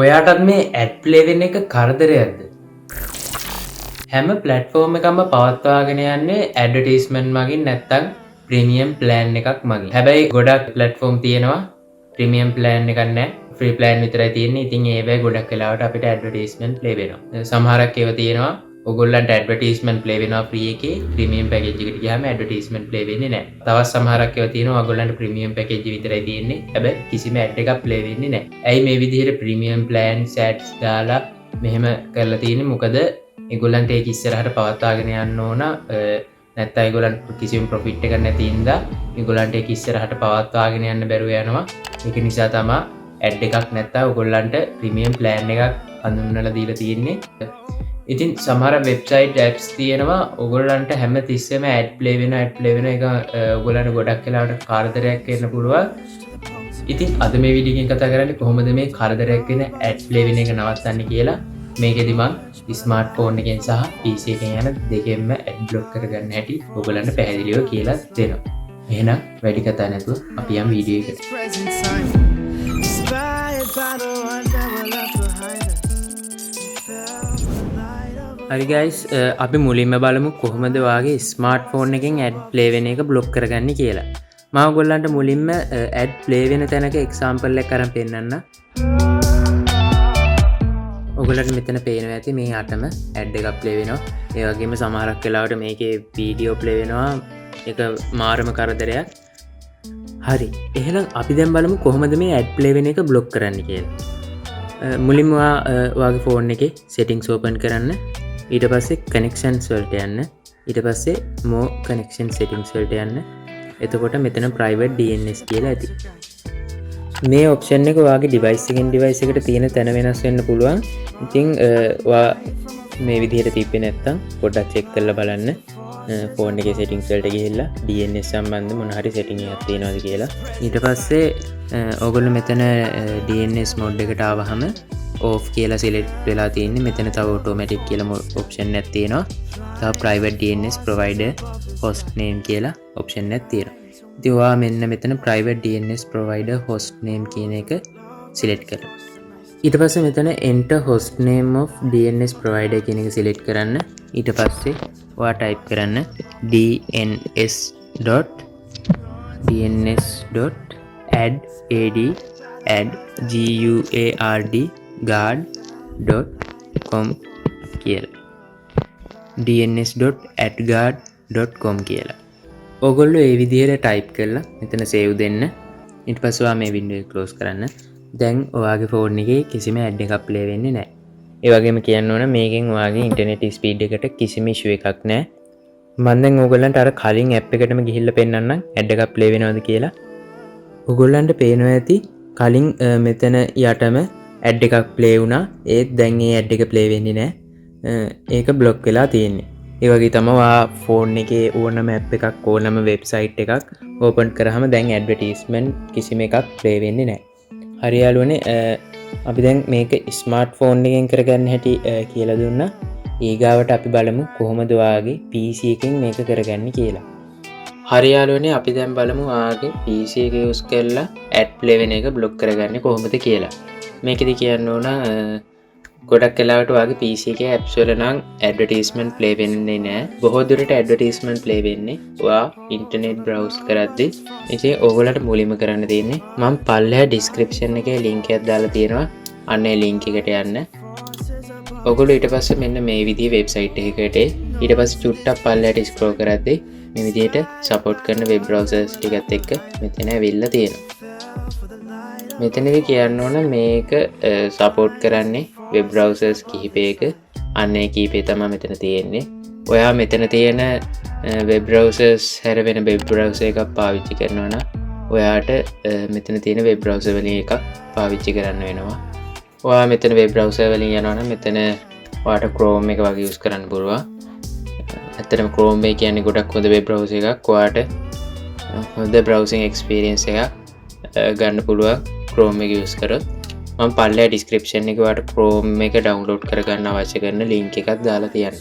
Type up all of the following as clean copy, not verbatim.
ඔයාටත් මේ add play වෙන එක කරදරයක්ද? හැම ප්ලැට්ෆෝර්ම් එකක්ම පවත්වාගෙන යන්නේ ඇඩ්වර්ටයිස්මන්ට් මගින් නැත්තම් ප්‍රීමියම් ප්ලෑන් එකක් මගින්. හැබැයි ගොඩක් ප්ලැට්ෆෝර්ම් තියෙනවා ප්‍රීමියම් ප්ලෑන් එකක් නැහැ. ෆ්‍රී ප්ලෑන් විතරයි තියෙන්නේ. ඉතින් ඒවැ ගොඩක් වෙලාවට අපිට ඇඩ්වර්ටයිස්මන්ට් ප්ලේ වෙනවා. සමහරක් ඒවා තියෙනවා ඔයගොල්ලන්ට ඇඩ්වර්ටයිස්මන්ට් ප්ලේ වෙනවා ෆ්‍රී එකේ. ප්‍රීමියම් පැකේජ් එකට ගියාම ඇඩ්වර්ටයිස්මන්ට් ප්ලේ වෙන්නේ නැහැ. තවත් සමහරක් ඒවා තියෙනවා ඔයගොල්ලන්ට ප්‍රීමියම් පැකේජ් විතරයි තියෙන්නේ. හැබැයි කිසිම ඇඩ් එකක් ප්ලේ වෙන්නේ නැහැ. ඇයි මේ විදිහට ප්‍රීමියම් ප්ලෑන්ස් ඇඩ්ස් දාලා මෙහෙම කරලා තියෙන්නේ? මොකද ඒගොල්ලන්ට ඒක ඉස්සරහට පවත්වාගෙන යන්න ඕන. නැත්නම් ඒගොල්ලන්ට කිසිම ප්‍රොෆිට් එකක් නැති ඉඳලා ඒගොල්ලන්ට ඒක ඉස්සරහට පවත්වාගෙන යන්න බැරුව යනවා. ඒක නිසා තමයි ඇඩ් එකක් නැත්නම් ඔයගොල්ලන්ට ප්‍රීමියම් ප්ලෑන් එකක් හඳුන්වලා දීලා තියෙන්නේ. ඉතින් සමහර වෙබ්සයිට් ඇප්ස් තියෙනවා ඔයගොල්ලන්ට හැම තිස්සෙම ඇඩ් ප්ලේ වෙන එක ඔයගොල්ලන්ට ගොඩක් වෙලාවට කරදරයක් වෙන්න පුළුවන්. ඉතින් අද මේ වීඩියෝ එකෙන් කතා කරන්නේ කොහොමද මේ කරදරයක් වෙන ඇඩ් ප්ලේ වෙන එක නවත්තන්නේ කියලා. මේකෙදි මම ස්මාර්ට්ෆෝන් එකෙන් සහ PC එකෙන් යන දෙකෙන්ම ඇඩ් බ්ලොක් කරගන්න හැටි ඔයගොල්ලන්ට පැහැදිලිව කියලා දෙනවා. එහෙනම් වැඩි කතා නැතුව අපි යමු වීඩියෝ එකට. හරි ගයිස්, අපි මුලින්ම බලමු කොහොමද වාගේ ස්මාර්ට්ෆෝන් එකෙන් ඇඩ් ප්ලේ වෙන එක බ්ලොක් කරගන්නේ කියලා. මම ඔයගොල්ලන්ට මුලින්ම ඇඩ් ප්ලේ වෙන තැනක එක්සැම්පල් එකක් අරන් පෙන්නන්න. ඔයගොල්ලන්ට මෙතන පේනවා ඇති මේ අටම ඇඩ් එකක් ප්ලේ වෙනවා. ඒ වගේම සමහරක් වෙලාවට මේකේ වීඩියෝ ප්ලේ වෙනවා. ඒක මාරම කරදරයක්. හරි. එහෙනම් අපි දැන් බලමු කොහොමද මේ ඇඩ් ප්ලේ වෙන එක බ්ලොක් කරන්න කියලා. මුලින්ම ඔයාගේ ෆෝන් එකේ settings open කරන්න. ඊට පස්සේ connections වලට යන්න. ඊට පස්සේ more connection settings වලට යන්න. එතකොට මෙතන private DNS කියලා ඇති. මේ ඔප්ෂන් එක ඔයාගේ device එකෙන් device එකට තියෙන තැන වෙනස් වෙන්න පුළුවන්. ඉතින් ඔයා මේ විදිහට තිබ්බේ නැත්නම් පොඩ්ඩක් check කරලා බලන්න. ෆෝන් එකේ settings වලට ගිහිල්ලා DNS සම්බන්ධ මොන හරි setting එකක් තියෙනවද කියලා. ඊට පස්සේ ඔයගොල්ලෝ මෙතන DNS mode එකට ආවහම off කියලා select වෙලා තියෙන්නේ. මෙතන තව automatic කියලා option එකක් තියෙනවා. තව private DNS provider host name කියලා option එකක් තියෙනවා. ඉතින් ඔයා මෙන්න මෙතන private DNS provider host name කියන එක select කරලා ඊට පස්සේ මෙතන enter host name of DNS provider කියන එක select කරන්න. ඊට පස්සේ ඔයා type කරන්න dns.guard.guard.com කියලා. dns.guard.com කියලා. ඔයගොල්ලෝ මේ විදිහට type කරලා මෙතන save දෙන්න. ඊට පස්සේ ඔයා මේ window එක close කරන්න. දැන් ඔයාගේ ෆෝන් එකේ කිසිම ඇඩ් එකක් ප්ලේ වෙන්නේ නැහැ. ඒ වගේම කියන්න ඕන මේකෙන් ඔයාගේ ඉන්ටර්නෙට් ස්පීඩ් එකට කිසිම ඉෂුව එකක් නැහැ. මම දැන් ඔයගොල්ලන්ට අර කලින් ඇප් එකටම ගිහිල්ලා පෙන්නන්නම් ඇඩ් එකක් ප්ලේ වෙනවද කියලා. ඔයගොල්ලන්ට පේනවා ඇති කලින් මෙතන යටම ඇඩ් එකක් ප්ලේ වුණා. ඒත් දැන් ඒ ඇඩ් එක ප්ලේ වෙන්නේ නැහැ. ඒක බ්ලොක් වෙලා තියෙන්නේ. ඒ වගේ තමයි ඔයා ෆෝන් එකේ ඕනම ඇප් එකක් ඕනම වෙබ්සයිට් එකක් ඕපන් කරාම දැන් ඇඩ්වර්ටයිස්මන්ට් කිසිම එකක් ප්ලේ වෙන්නේ නැහැ. හරි යාළුවනේ, අපි දැන් මේක ස්මාර්ට්ෆෝන් එකෙන් කරගන්න හැටි කියලා දුන්නා. ඊගාවට අපි බලමු කොහොමද ඔයාගේ PC එකෙන් මේක කරගන්නේ කියලා. හරි යාළුවනේ, අපි දැන් බලමු ඔයාගේ PC එක යූස් කරලා ඇඩ් ප්ලේ වෙන එක බ්ලොක් කරගන්නේ කොහොමද කියලා. මේකෙදි කියන්න ඕන ගොඩක් වෙලාවට ඔයාගේ PC එකේ apps වල නම් ඇඩ්වර්ටයිස්මන්ට් ප්ලේ වෙන්නේ නැහැ. බොහෝ දුරට ඇඩ්වර්ටයිස්මන්ට් ප්ලේ වෙන්නේ ඔයා ඉන්ටර්නෙට් බ්‍රවුස් කරද්දී. ඉතින් ඕගොල්ලන්ට මුලින්ම කරන්න තියෙන්නේ මම පල්ලෙහා description එකේ link එකක් දාලා තියෙනවා. අන්න ඒ link එකට යන්න. ඔයගොල්ලෝ ඊට පස්සේ මෙන්න මේ විදිහේ වෙබ්සයිට් එකකට ඊට පස්සේ චුට්ටක් පල්ලෙහාට scroll කරද්දී මේ විදිහට support කරන web browsers ටිකත් එක්ක මෙතන ඇවිල්ලා තියෙනවා. මෙතනදී කියන්න ඕන මේක support කරන්නේ web browsers කිහිපයක. අන්න ඒ කිහිපය තමයි මෙතන තියෙන්නේ. ඔයා මෙතන තියෙන web browsers හැර වෙන web browser එකක් පාවිච්චි කරනවා නම් ඔයාට මෙතන තියෙන web browser වලින් එකක් පාවිච්චි කරන්න වෙනවා. ඔයා මෙතන web browser වලින් යනවා නම් මෙතන ඔයාට Chrome එක වගේ use කරන්න පුළුවන්. ඇත්තටම Chrome එක කියන්නේ ගොඩක් හොඳ web browser එකක්. ඔයාට හොඳ browsing experience එකක් ගන්න පුළුවන් Chrome එක use කරොත්. මම පල්ලෙහා description එකේ ඔයාලට Chrome එක download කරගන්න අවශ්‍ය කරන link එකක් දාලා තියන්නම්.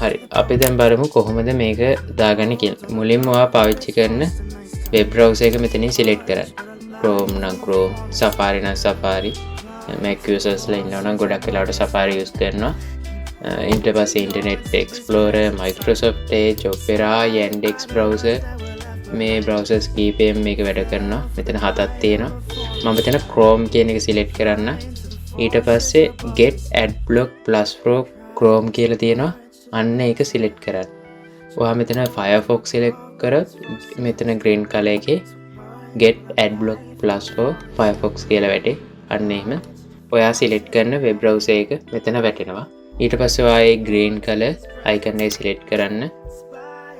හරි. අපි දැන් බලමු කොහොමද මේක දාගන්නේ කියලා. මුලින්ම ඔයා පාවිච්චි කරන web browser එක මෙතනින් select කරන්න. Chrome නම් Chrome, Safari නම් Safari, Mac users ලා ඉන්නවා නම් ගොඩක් වෙලාවට Safari use කරනවා. ඊට පස්සේ Internet Explorer, Microsoft Edge, Opera, Yandex browser මේ browsers කීපයෙන් මේක වැඩ කරනවා. මෙතන 7ක් තියෙනවා. මම මෙතන Chrome කියන එක select කරන්න. ඊට පස්සේ Get Adblock Plus for Chrome කියලා තියෙනවා. අන්න ඒක select කරන්න. ඔයා මෙතන Firefox select කරොත් මෙතන green color එකේ Get Adblock Plus for Firefox කියලා වැටේ. අන්න එහෙම ඔයා select කරන web browser එක මෙතන වැටෙනවා. ඊට පස්සේ ඔයා green color icon එක select කරන්න.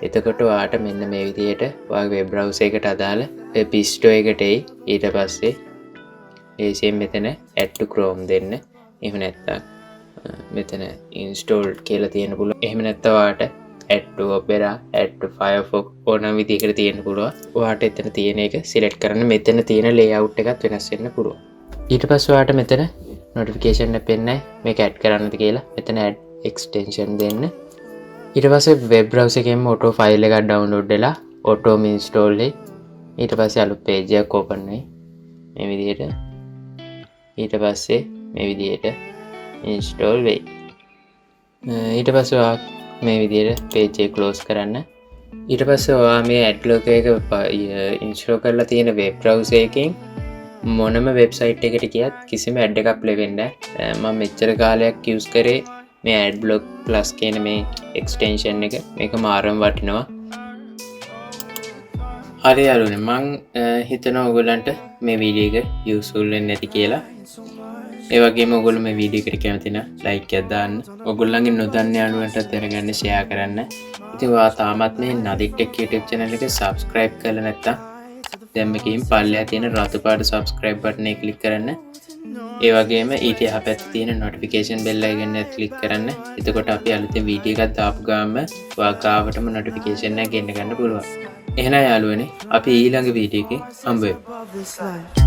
එතකොට ඔයාට මෙන්න මේ විදිහට ඔයාගේ web browser එකට අදාළ web store එකට එයි. ඊට පස්සේ ඒසෙන් මෙතන add to Chrome දෙන්න. එහෙම නැත්නම් මෙතන install කියලා තියෙන්න පුළුවන්. එහෙම නැත්නම් ඔයාට add to Opera, add to Firefox ඕනම විදිහකට තියෙන්න පුළුවන්. ඔයාට එතන තියෙන එක select කරන්න. මෙතන තියෙන layout එකත් වෙනස් වෙන්න පුළුවන්. ඊට පස්සේ ඔයාට මෙතන notification එක පෙන්නයි මේක add කරන්නද කියලා. මෙතන add extension දෙන්න. ඊට පස්සේ web browser එකෙන්ම auto file එකක් download වෙලා auto install වෙයි. ඊට පස්සේ අලුත් page එකක් open වෙයි. මේ විදිහට. ඊට පස්සේ මේ විදිහට install වෙයි. ඊට පස්සේ ඔයා මේ විදිහට page එක close කරන්න. ඊට පස්සේ ඔයා මේ adblock එක install කරලා තියෙන web browser එකෙන් මොනම website එකට ගියත් කිසිම ad එකක් play වෙන්නේ නැහැ. මම මෙච්චර කාලයක් use කරේ මේ adblock plus කියන මේ extension එක. මේක මාරම වටිනවා. හරි යාළුවනේ, මං හිතනවා ඔයගොල්ලන්ට මේ වීඩියෝ එක useful වෙන්නේ නැති කියලා. ඒ වගේම ඔයගොල්ලෝ මේ වීඩියෝ එකට කැමති නම් like එකක් දාන්න. ඔයගොල්ලන්ගේ නොදන්න යාළුවන්ටත් දැනගන්න share කරන්න. ඉතින් ඔයා තාමත් මේ Nadith Tech YouTube channel එක subscribe කරලා නැත්නම් දැන් මේකෙන් පල්ලෙහා තියෙන රතු පාට subscribe button එක click කරන්න. ඒ වගේම ඊට එහා පැත්තේ තියෙන notification bell icon එක click කරන්න. එතකොට අපි අලුතෙන් වීඩියෝ එකක් දාපු ගාම ඔයා ගාවටම notification එක ගෙන්න ගන්න පුළුවන්. එහෙනම් යාළුවනේ, අපි ඊළඟ වීඩියෝ එකේ හම්බ වෙමු.